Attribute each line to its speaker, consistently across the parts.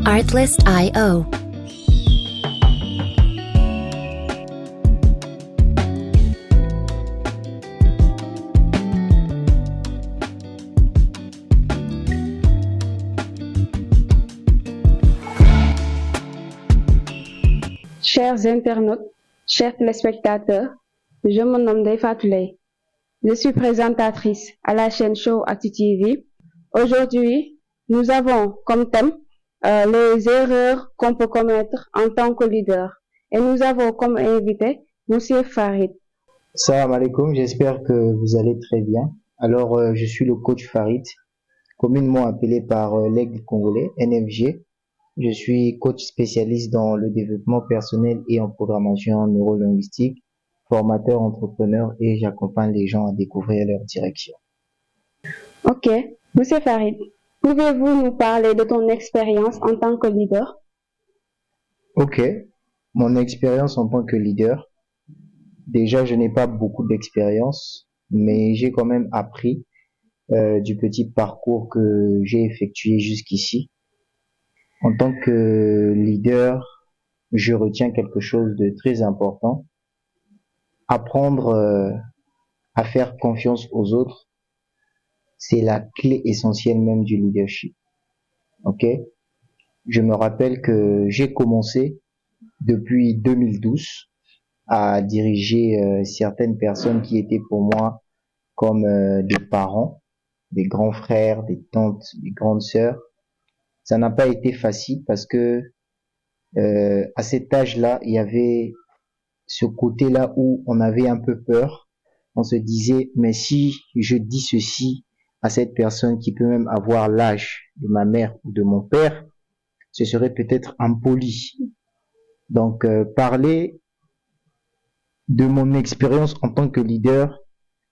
Speaker 1: Artlist.io.
Speaker 2: Chers internautes, chers téléspectateurs, je me nomme Ndeye Fatou Leye. Je suis présentatrice à la chaîne Show Actu TV. Aujourd'hui, nous avons comme thème les erreurs qu'on peut commettre en tant que leader. Et nous avons comme invité Monsieur Farid.
Speaker 3: Salam alaikum, j'espère que vous allez très bien. Alors, je suis le coach Farid, communément appelé par l'Aigle congolais, NFG. Je suis coach spécialiste dans le développement personnel et en programmation neurolinguistique, formateur entrepreneur et j'accompagne les gens à découvrir leur direction.
Speaker 2: Ok, Monsieur Farid, pouvez-vous nous parler de ton expérience en tant que leader?
Speaker 3: Ok, mon expérience en tant que leader. Déjà, je n'ai pas beaucoup d'expérience, mais j'ai quand même appris du petit parcours que j'ai effectué jusqu'ici. En tant que leader, je retiens quelque chose de très important. Apprendre à faire confiance aux autres, c'est la clé essentielle même du leadership. Ok? Je me rappelle que j'ai commencé depuis 2012 à diriger certaines personnes qui étaient pour moi comme des parents, des grands frères, des tantes, des grandes sœurs. Ça n'a pas été facile parce que à cet âge-là, il y avait ce côté-là où on avait un peu peur. On se disait, mais si je dis ceci à cette personne qui peut même avoir l'âge de ma mère ou de mon père, ce serait peut-être impoli. Donc, parler de mon expérience en tant que leader,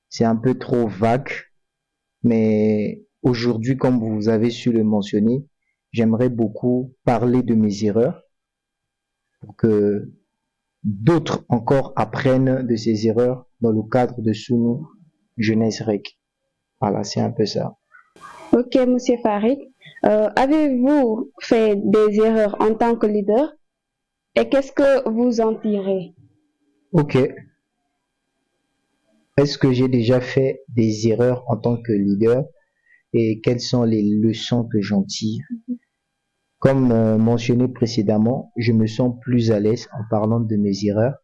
Speaker 3: c'est un peu trop vague. Mais aujourd'hui, comme vous avez su le mentionner, j'aimerais beaucoup parler de mes erreurs pour que d'autres encore apprennent de ces erreurs dans le cadre de Sunu Jeunesse Rec. Voilà, c'est un peu ça.
Speaker 2: Ok, Monsieur Farid, avez-vous fait des erreurs en tant que leader et qu'est-ce que vous en tirez?
Speaker 3: Ok. Est-ce que j'ai déjà fait des erreurs en tant que leader et quelles sont les leçons que j'en tire? Comme mentionné précédemment, je me sens plus à l'aise en parlant de mes erreurs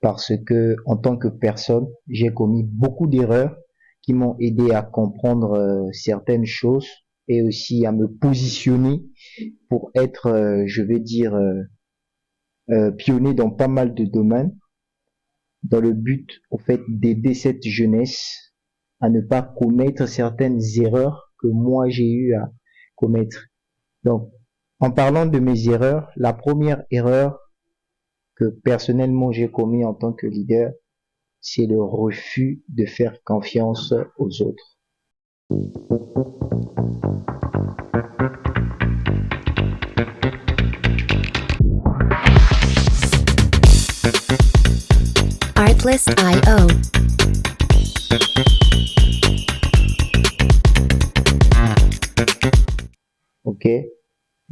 Speaker 3: parce que en tant que personne, j'ai commis beaucoup d'erreurs qui m'ont aidé à comprendre certaines choses et aussi à me positionner pour être, je vais dire, pionnier dans pas mal de domaines, dans le but, au fait, d'aider cette jeunesse à ne pas commettre certaines erreurs que moi j'ai eu à commettre. Donc, en parlant de mes erreurs, la première erreur que personnellement j'ai commis en tant que leader, c'est le refus de faire confiance aux autres.
Speaker 1: Artlist.io.
Speaker 3: Ok,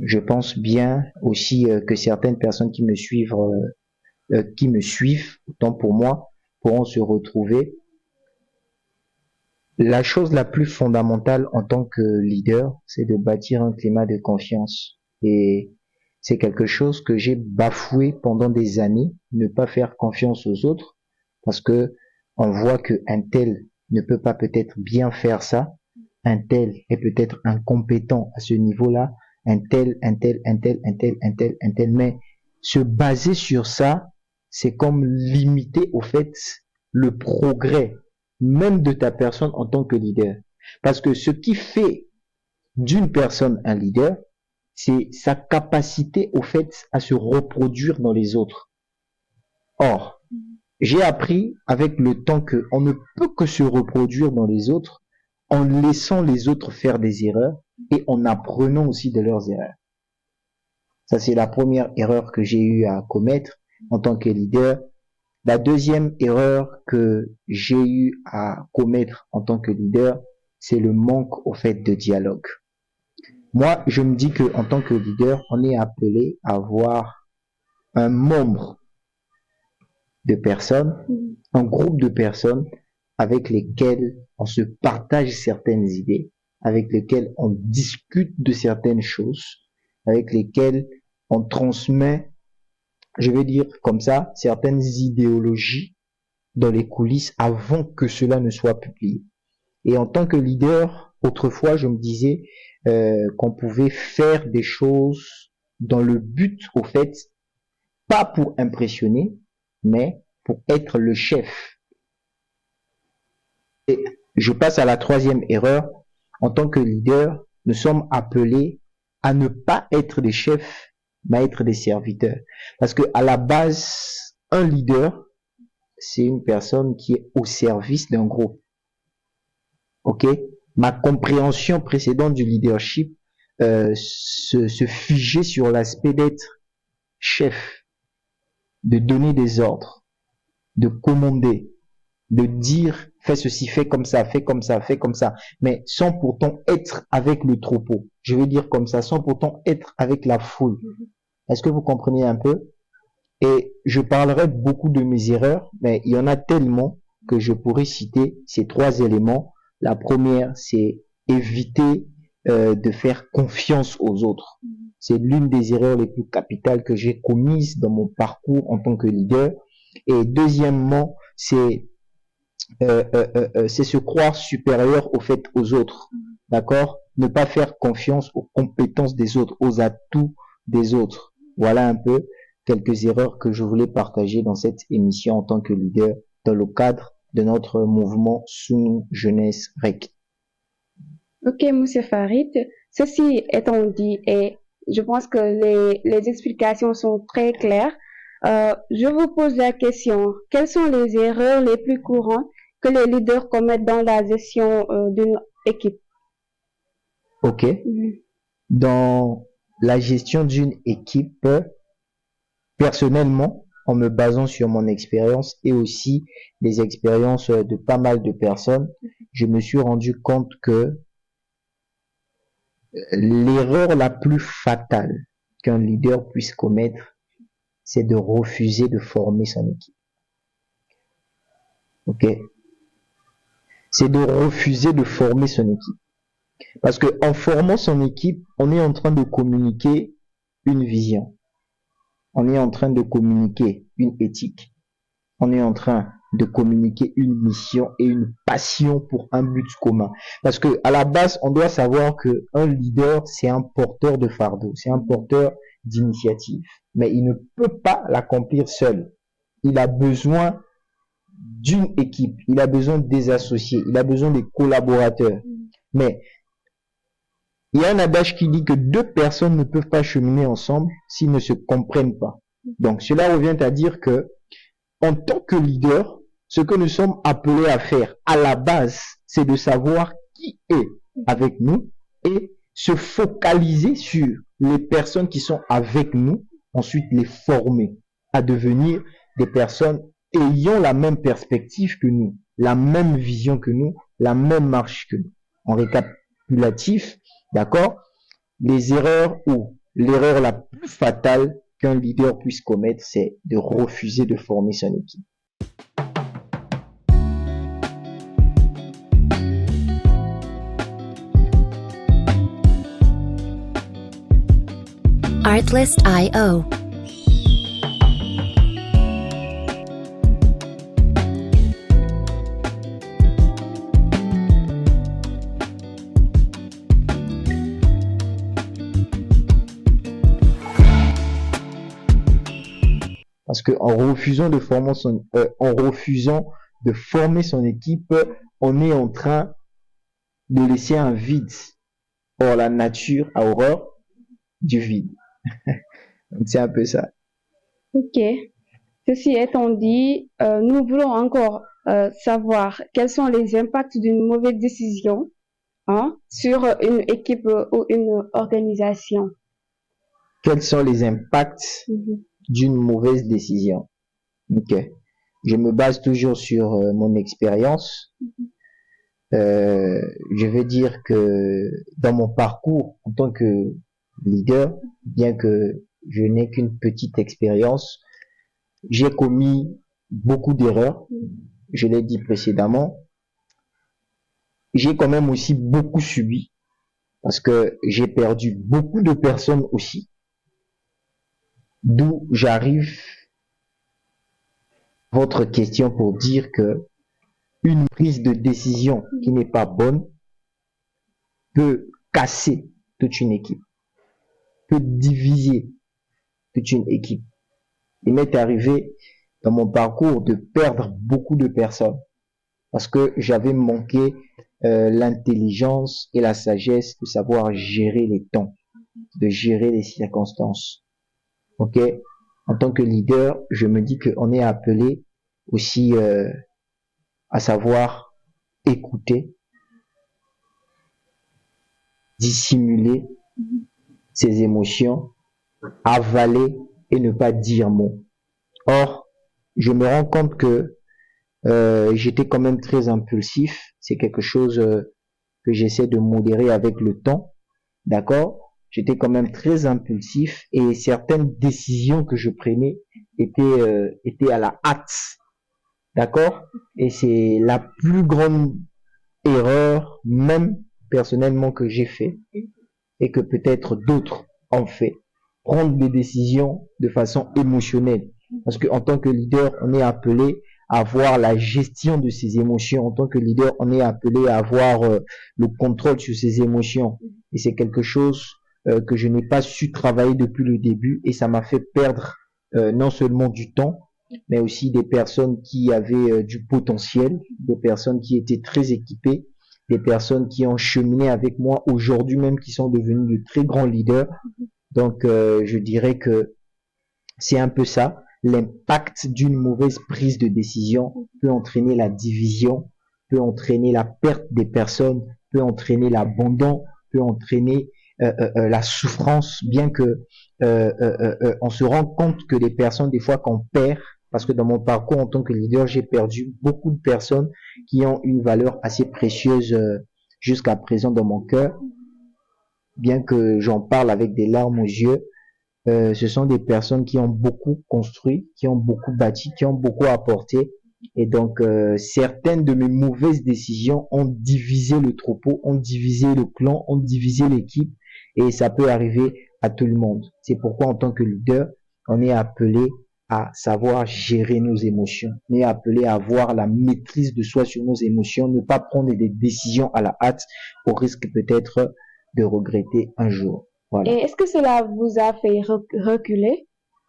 Speaker 3: je pense bien aussi que certaines personnes qui me suivent, autant pour moi, pourront se retrouver. La chose la plus fondamentale en tant que leader, c'est de bâtir un climat de confiance. Et c'est quelque chose que j'ai bafoué pendant des années, ne pas faire confiance aux autres, parce que on voit que un tel ne peut pas peut-être bien faire ça, un tel est peut-être incompétent à ce niveau-là, un tel, mais se baser sur ça, c'est comme limiter au fait le progrès même de ta personne en tant que leader. Parce que ce qui fait d'une personne un leader, c'est sa capacité au fait à se reproduire dans les autres. Or, j'ai appris avec le temps que on ne peut que se reproduire dans les autres en laissant les autres faire des erreurs et en apprenant aussi de leurs erreurs. Ça, c'est la première erreur que j'ai eu à commettre en tant que leader. La deuxième erreur que j'ai eu à commettre en tant que leader, c'est le manque au fait de dialogue. Moi, je me dis que en tant que leader, on est appelé à avoir un membre de personnes, un groupe de personnes avec lesquelles on se partage certaines idées, avec lesquelles on discute de certaines choses, avec lesquelles on transmet, je vais dire comme ça, certaines idéologies dans les coulisses avant que cela ne soit publié. Et en tant que leader, autrefois, je me disais qu'on pouvait faire des choses dans le but, au fait, pas pour impressionner, mais pour être le chef. Et je passe à la troisième erreur. En tant que leader, nous sommes appelés à ne pas être des chefs, mais à être des serviteurs. Parce que à la base, un leader, c'est une personne qui est au service d'un groupe. Ok? Ma compréhension précédente du leadership se figeait sur l'aspect d'être chef, de donner des ordres, de commander, de dire fais ceci, fais comme ça, fais comme ça, fais comme ça, mais sans pourtant être avec le troupeau. Je veux dire comme ça, sans pourtant être avec la foule. Est-ce que vous comprenez un peu? Et je parlerai beaucoup de mes erreurs, mais il y en a tellement que je pourrais citer ces trois éléments. La première, c'est éviter de faire confiance aux autres. C'est l'une des erreurs les plus capitales que j'ai commises dans mon parcours en tant que leader. Et deuxièmement, c'est se croire supérieur au fait aux autres. D'accord? Ne pas faire confiance aux compétences des autres, aux atouts des autres. Voilà un peu quelques erreurs que je voulais partager dans cette émission en tant que leader dans le cadre de notre mouvement Sunu Jeunesse REC.
Speaker 2: Ok, Monsieur Farid. Ceci étant dit, et je pense que les explications sont très claires, je vous pose la question, quelles sont les erreurs les plus courantes que les leaders commettent dans la gestion d'une équipe?
Speaker 3: Ok. Dans la gestion d'une équipe, personnellement, en me basant sur mon expérience et aussi les expériences de pas mal de personnes, je me suis rendu compte que l'erreur la plus fatale qu'un leader puisse commettre, c'est de refuser de former son équipe. Ok? C'est de refuser de former son équipe. Parce que en formant son équipe, on est en train de communiquer une vision. On est en train de communiquer une éthique. On est en train de communiquer une mission et une passion pour un but commun. Parce que à la base, on doit savoir que un leader, c'est un porteur de fardeau, c'est un porteur d'initiative. Mais il ne peut pas l'accomplir seul. Il a besoin d'une équipe, il a besoin des associés, il a besoin des collaborateurs. Mais il y a un adage qui dit que deux personnes ne peuvent pas cheminer ensemble s'ils ne se comprennent pas. Donc cela revient à dire que en tant que leader, ce que nous sommes appelés à faire à la base, c'est de savoir qui est avec nous et se focaliser sur les personnes qui sont avec nous, ensuite les former à devenir des personnes ayant la même perspective que nous, la même vision que nous, la même marche que nous. En récapitulatif, d'accord, les erreurs ou l'erreur la plus fatale qu'un leader puisse commettre, c'est de refuser de former son équipe.
Speaker 1: Artlist.io.
Speaker 3: Parce que en refusant de former son équipe, on est en train de laisser un vide. Or, la nature a horreur du vide. Donc, c'est un peu ça.
Speaker 2: Ok. Ceci étant dit, nous voulons encore savoir quels sont les impacts d'une mauvaise décision sur une équipe ou une organisation.
Speaker 3: Quels sont les impacts d'une mauvaise décision? Ok. Je me base toujours sur mon expérience. je vais dire que dans mon parcours en tant que leader, bien que je n'ai qu'une petite expérience, j'ai commis beaucoup d'erreurs, je l'ai dit précédemment. J'ai quand même aussi beaucoup subi, parce que j'ai perdu beaucoup de personnes aussi, d'où j'arrive à votre question pour dire que une prise de décision qui n'est pas bonne peut casser toute une équipe, peut diviser toute une équipe. Il m'est arrivé dans mon parcours de perdre beaucoup de personnes parce que j'avais manqué l'intelligence et la sagesse de savoir gérer les temps, de gérer les circonstances. Ok? En tant que leader, je me dis qu'on est appelé aussi à savoir écouter, dissimuler ses émotions, avaler et ne pas dire mot. Or, je me rends compte que j'étais quand même très impulsif. C'est quelque chose que j'essaie de modérer avec le temps. D'accord? J'étais quand même très impulsif et certaines décisions que je prenais étaient à la hâte. D'accord? Et c'est la plus grande erreur, même personnellement, que j'ai fait et que peut-être d'autres ont fait. Prendre des décisions de façon émotionnelle. Parce qu'en tant que leader, on est appelé à avoir la gestion de ses émotions. En tant que leader, on est appelé à avoir le contrôle sur ses émotions. Et c'est quelque chose que je n'ai pas su travailler depuis le début et ça m'a fait perdre non seulement du temps, mais aussi des personnes qui avaient du potentiel, des personnes qui étaient très équipées, des personnes qui ont cheminé avec moi aujourd'hui même, qui sont devenus de très grands leaders. Donc, je dirais que c'est un peu ça. L'impact d'une mauvaise prise de décision peut entraîner la division, peut entraîner la perte des personnes, peut entraîner l'abandon, peut entraîner la souffrance, bien que on se rend compte que les personnes, des fois, qu'on perd, parce que dans mon parcours en tant que leader, j'ai perdu beaucoup de personnes qui ont une valeur assez précieuse jusqu'à présent dans mon cœur, bien que j'en parle avec des larmes aux yeux. Ce sont des personnes qui ont beaucoup construit, qui ont beaucoup bâti, qui ont beaucoup apporté. Et donc, certaines de mes mauvaises décisions ont divisé le troupeau, ont divisé le clan, ont divisé l'équipe. Et ça peut arriver à tout le monde. C'est pourquoi, en tant que leader, on est appelé à savoir gérer nos émotions. On est appelé à avoir la maîtrise de soi sur nos émotions, ne pas prendre des décisions à la hâte au risque peut-être de regretter un jour. Voilà.
Speaker 2: Et est-ce que cela vous a fait reculer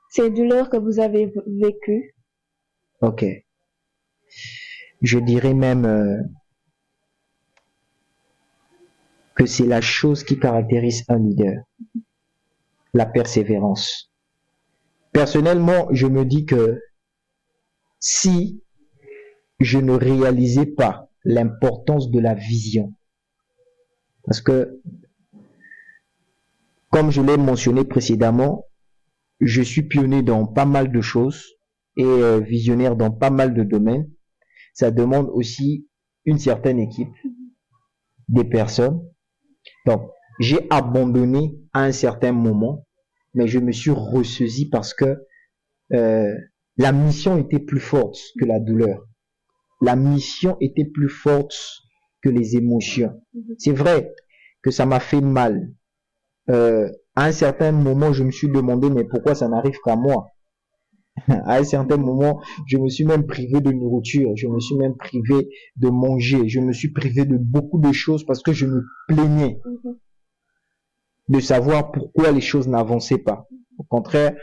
Speaker 2: ces douleurs que vous avez vécues?
Speaker 3: Ok. Je dirais même que c'est la chose qui caractérise un leader, la persévérance. Personnellement, je me dis que si je ne réalisais pas l'importance de la vision, parce que, comme je l'ai mentionné précédemment, je suis pionnier dans pas mal de choses et visionnaire dans pas mal de domaines. Ça demande aussi une certaine équipe, des personnes. Donc, j'ai abandonné à un certain moment, mais je me suis ressaisi parce que la mission était plus forte que la douleur. La mission était plus forte que les émotions. C'est vrai que ça m'a fait mal. À un certain moment, je me suis demandé, mais pourquoi ça n'arrive qu'à moi? À un certain moment, je me suis même privé de nourriture, je me suis même privé de manger, je me suis privé de beaucoup de choses parce que je me plaignais de savoir pourquoi les choses n'avançaient pas. Au contraire,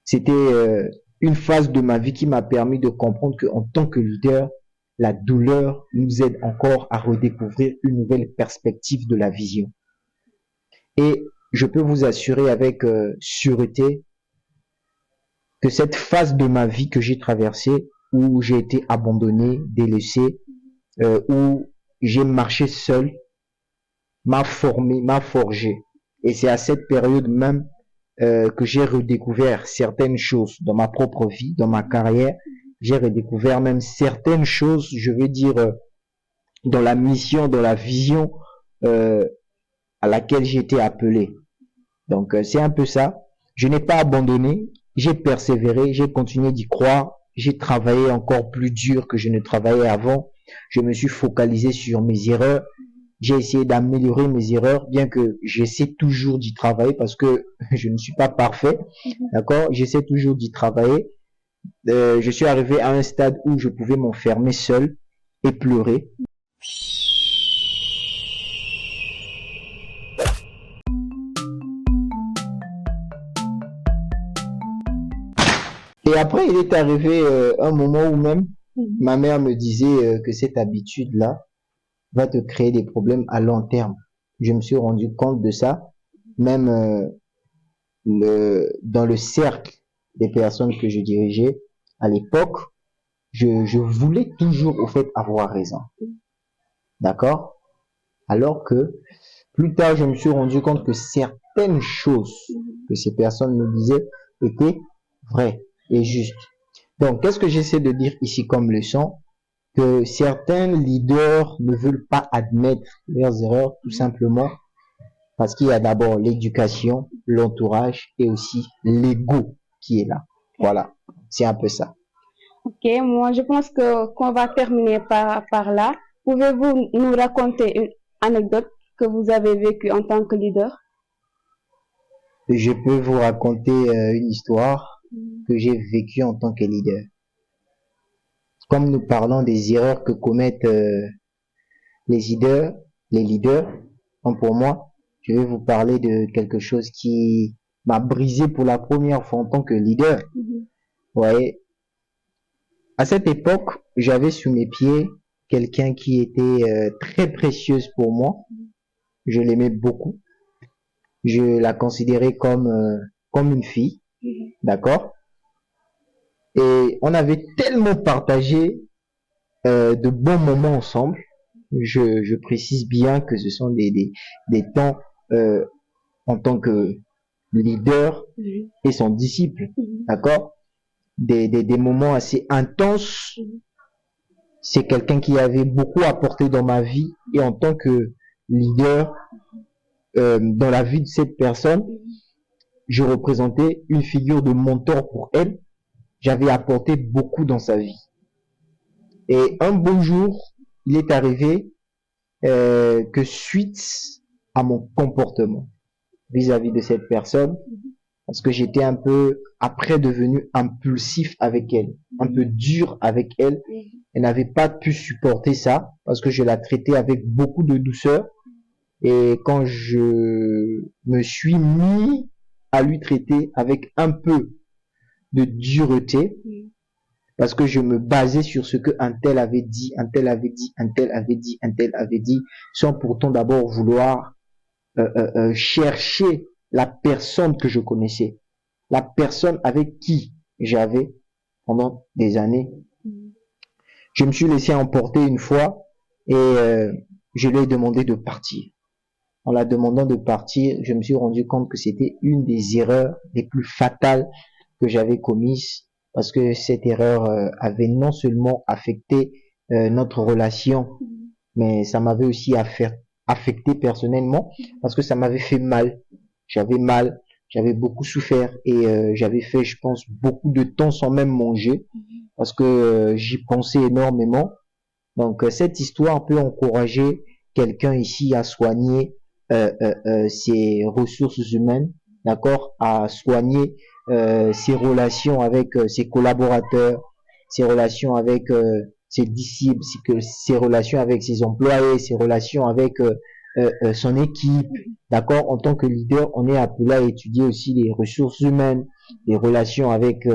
Speaker 3: c'était une phase de ma vie qui m'a permis de comprendre qu'en tant que leader, la douleur nous aide encore à redécouvrir une nouvelle perspective de la vision. Et je peux vous assurer avec sûreté que cette phase de ma vie que j'ai traversée, où j'ai été abandonné, délaissé, où j'ai marché seul, m'a formé, m'a forgé. Et c'est à cette période même que j'ai redécouvert certaines choses dans ma propre vie, dans ma carrière. J'ai redécouvert même certaines choses, je veux dire, dans la mission, dans la vision à laquelle j'ai été appelé. Donc c'est un peu ça. Je n'ai pas abandonné, j'ai persévéré, j'ai continué d'y croire, j'ai travaillé encore plus dur que je ne travaillais avant. Je me suis focalisé sur mes erreurs. J'ai essayé d'améliorer mes erreurs, bien que j'essaie toujours d'y travailler parce que je ne suis pas parfait. D'accord? J'essaie toujours d'y travailler. Je suis arrivé à un stade où je pouvais m'enfermer seul et pleurer. Et après, il est arrivé un moment où même ma mère me disait que cette habitude-là va te créer des problèmes à long terme. Je me suis rendu compte de ça, même dans le cercle des personnes que je dirigeais à l'époque, je voulais toujours au fait avoir raison. D'accord? Alors que plus tard, je me suis rendu compte que certaines choses que ces personnes me disaient étaient vraies et justes. Donc, qu'est-ce que j'essaie de dire ici comme leçon? Que certains leaders ne veulent pas admettre leurs erreurs tout simplement parce qu'il y a d'abord l'éducation, l'entourage et aussi l'ego qui est là. Voilà, c'est un peu ça.
Speaker 2: Ok, moi je pense qu'on va terminer par là. Pouvez-vous nous raconter une anecdote que vous avez vécue en tant que leader?
Speaker 3: Je peux vous raconter une histoire que j'ai vécue en tant que leader. Comme nous parlons des erreurs que commettent les leaders, donc pour moi, je vais vous parler de quelque chose qui m'a brisé pour la première fois en tant que leader. Vous voyez, à cette époque, j'avais sous mes pieds quelqu'un qui était très précieuse pour moi. Je l'aimais beaucoup. Je la considérais comme une fille, d'accord? Et on avait tellement partagé de bons moments ensemble. Je précise bien que ce sont des temps en tant que leader et son disciple, d'accord? Des moments assez intenses. C'est quelqu'un qui avait beaucoup apporté dans ma vie et en tant que leader dans la vie de cette personne, je représentais une figure de mentor pour elle. J'avais apporté beaucoup dans sa vie. Et un beau jour, il est arrivé que suite à mon comportement vis-à-vis de cette personne, parce que j'étais un peu après devenu impulsif avec elle, un peu dur avec elle. Elle n'avait pas pu supporter ça parce que je la traitais avec beaucoup de douceur. Et quand je me suis mis à lui traiter avec un peu de dureté, parce que je me basais sur ce que un tel avait dit, un tel avait dit, un tel avait dit, un tel avait dit, sans pourtant d'abord vouloir chercher la personne que je connaissais, la personne avec qui j'avais pendant des années. Je me suis laissé emporter une fois et je lui ai demandé de partir. En la demandant de partir, je me suis rendu compte que c'était une des erreurs les plus fatales que j'avais commises, parce que cette erreur avait non seulement affecté notre relation, mais ça m'avait aussi affecté personnellement, parce que ça m'avait fait mal. J'avais beaucoup souffert et j'avais fait, je pense, beaucoup de temps sans même manger, parce que j'y pensais énormément. Donc cette histoire peut encourager quelqu'un ici à soigner ses ressources humaines, d'accord, à soigner ses relations avec ses collaborateurs, ses relations avec ses disciples, ses relations avec ses employés, ses relations avec son équipe, d'accord. En tant que leader, on est appelé à étudier aussi les ressources humaines, les relations avec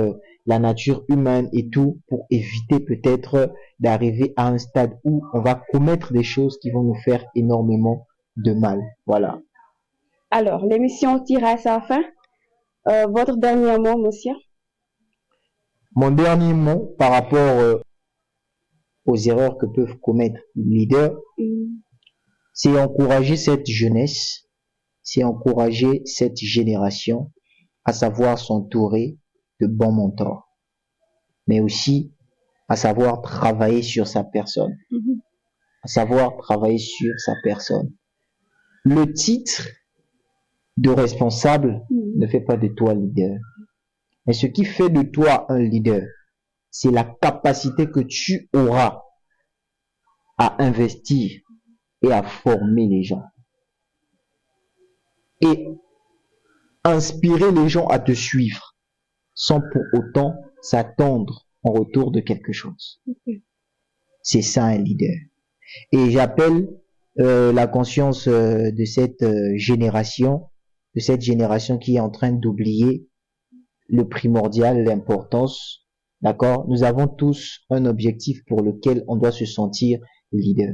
Speaker 3: la nature humaine et tout, pour éviter peut-être d'arriver à un stade où on va commettre des choses qui vont nous faire énormément de mal. Voilà.
Speaker 2: Alors, l'émission tire à sa fin. Votre dernier mot, monsieur?
Speaker 3: Mon dernier mot par rapport aux erreurs que peuvent commettre les leaders, c'est encourager cette jeunesse, c'est encourager cette génération à savoir s'entourer de bons mentors, mais aussi à savoir travailler sur sa personne. à savoir travailler sur sa personne. Le titre de responsable ne fait pas de toi leader. Mais ce qui fait de toi un leader, c'est la capacité que tu auras à investir et à former les gens. Et inspirer les gens à te suivre sans pour autant s'attendre en retour de quelque chose. C'est ça un leader. Et j'appelle la conscience de cette génération qui est en train d'oublier le primordial, l'importance. D'accord? Nous avons tous un objectif pour lequel on doit se sentir leader.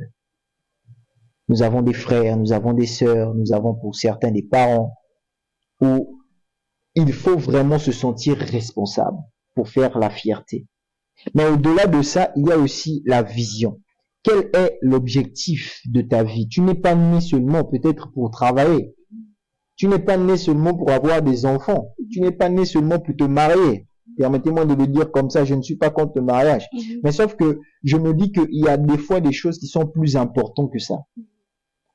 Speaker 3: Nous avons des frères, nous avons des sœurs, nous avons pour certains des parents où il faut vraiment se sentir responsable pour faire la fierté. Mais au-delà de ça, il y a aussi la vision. Quel est l'objectif de ta vie? Tu n'es pas né seulement peut-être pour travailler. Tu n'es pas né seulement pour avoir des enfants. Tu n'es pas né seulement pour te marier. Permettez-moi de le dire comme ça, je ne suis pas contre le mariage. Mais sauf que je me dis qu'il y a des fois des choses qui sont plus importantes que ça.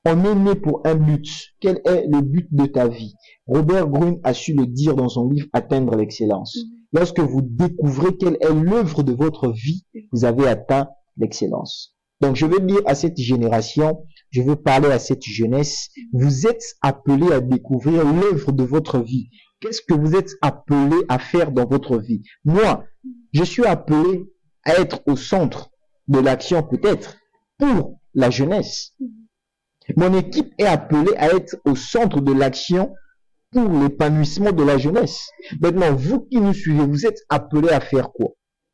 Speaker 3: On est né pour un but. Quel est le but de ta vie? Robert Greene a su le dire dans son livre Atteindre l'excellence. Lorsque vous découvrez quelle est l'œuvre de votre vie, vous avez atteint l'excellence. Donc je veux dire à cette génération, je veux parler à cette jeunesse, vous êtes appelés à découvrir l'œuvre de votre vie. Qu'est-ce que vous êtes appelés à faire dans votre vie? Moi, je suis appelé à être au centre de l'action peut-être pour la jeunesse. Mon équipe est appelée à être au centre de l'action pour l'épanouissement de la jeunesse. Maintenant, vous qui nous suivez, vous êtes appelés à faire quoi?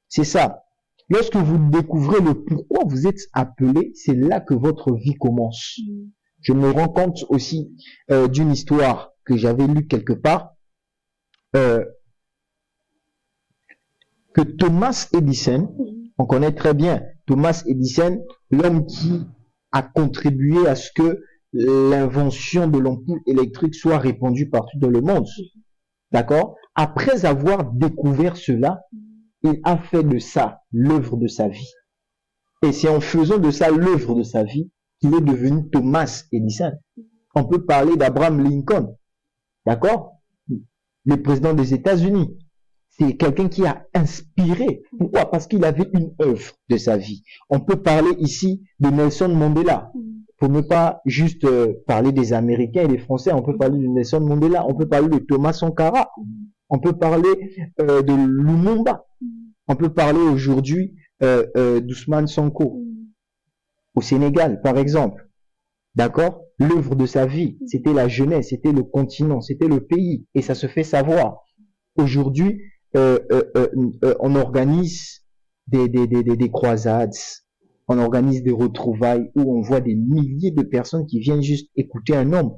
Speaker 3: C'est ça. Lorsque vous découvrez le pourquoi vous êtes appelé, c'est là que votre vie commence. Je me rends compte aussi d'une histoire que j'avais lue quelque part, que Thomas Edison, on connaît très bien Thomas Edison, l'homme qui a contribué à ce que l'invention de l'ampoule électrique soit répandue partout dans le monde. D'accord? Après avoir découvert cela, il a fait de ça l'œuvre de sa vie. Et c'est en faisant de ça l'œuvre de sa vie qu'il est devenu Thomas Edison. On peut parler d'Abraham Lincoln. D'accord? Le président des États-Unis. C'est quelqu'un qui a inspiré. Pourquoi? Parce qu'il avait une œuvre de sa vie. On peut parler ici de Nelson Mandela. Pour ne pas juste parler des Américains et des Français, on peut parler de Nelson Mandela, on peut parler de Thomas Sankara, on peut parler de Lumumba, on peut parler aujourd'hui d'Ousmane Sonko au Sénégal, par exemple. D'accord? L'œuvre de sa vie, c'était la jeunesse, c'était le continent, c'était le pays, et ça se fait savoir. Aujourd'hui, on organise des croisades, on organise des retrouvailles où on voit des milliers de personnes qui viennent juste écouter un homme.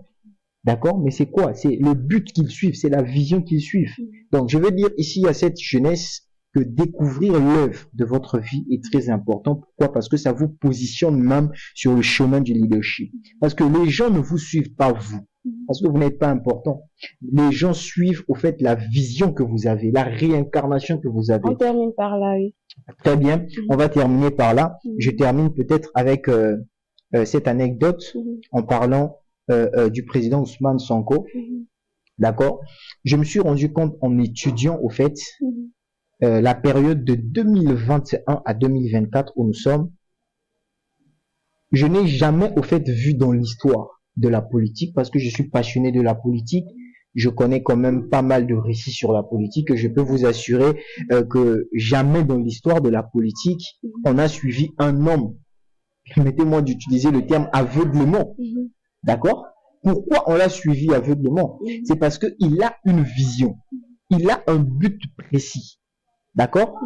Speaker 3: D'accord? Mais c'est quoi? C'est le but qu'ils suivent, c'est la vision qu'ils suivent. Donc, je veux dire ici à cette jeunesse que découvrir l'œuvre de votre vie est très important. Pourquoi? Parce que ça vous positionne même sur le chemin du leadership. Parce que les gens ne vous suivent pas vous. Parce que vous n'êtes pas important. Les gens suivent au fait la vision que vous avez, la réincarnation que vous avez.
Speaker 2: On termine par là, oui.
Speaker 3: Très bien, on va terminer par là. Je termine peut-être avec cette anecdote en parlant du président Ousmane Sonko. D'accord? Je me suis rendu compte en étudiant au fait la période de 2021 à 2024 où nous sommes. Je n'ai jamais au fait vu dans l'histoire de la politique parce que je suis passionné de la politique. Je connais quand même pas mal de récits sur la politique et je peux vous assurer que jamais dans l'histoire de la politique, on a suivi un homme. Permettez-moi d'utiliser le terme aveuglement. D'accord? Pourquoi on l'a suivi aveuglement? C'est parce qu'il a une vision. Il a un but précis. D'accord?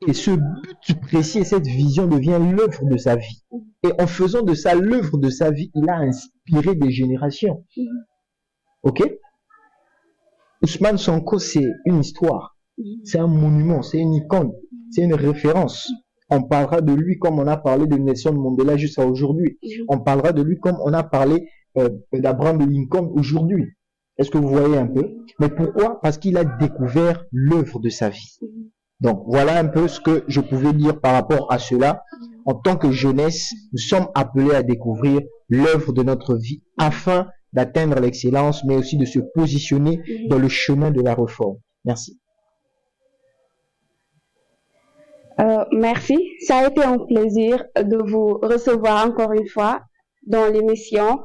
Speaker 3: Et ce but précis et cette vision devient l'œuvre de sa vie. Et en faisant de ça l'œuvre de sa vie, il a inspiré des générations. Ok? Ousmane Sonko, c'est une histoire. C'est un monument, c'est une icône, c'est une référence. On parlera de lui comme on a parlé de Nelson Mandela jusqu'à aujourd'hui. On parlera de lui comme on a parlé d'Abraham Lincoln aujourd'hui. Est-ce que vous voyez un peu? Mais pourquoi? Parce qu'il a découvert l'œuvre de sa vie. Donc, voilà un peu ce que je pouvais dire par rapport à cela. en tant que jeunesse, nous sommes appelés à découvrir l'œuvre de notre vie afin d'atteindre l'excellence, mais aussi de se positionner dans le chemin de la réforme. Merci.
Speaker 2: Merci. Ça a été un plaisir de vous recevoir encore une fois dans l'émission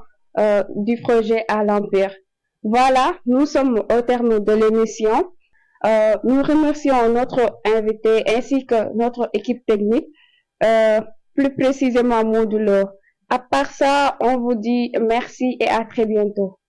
Speaker 2: du projet à l'Empire. Voilà, nous sommes au terme de l'émission. Nous remercions notre invité ainsi que notre équipe technique, plus précisément Modulo. À part ça, on vous dit merci et à très bientôt.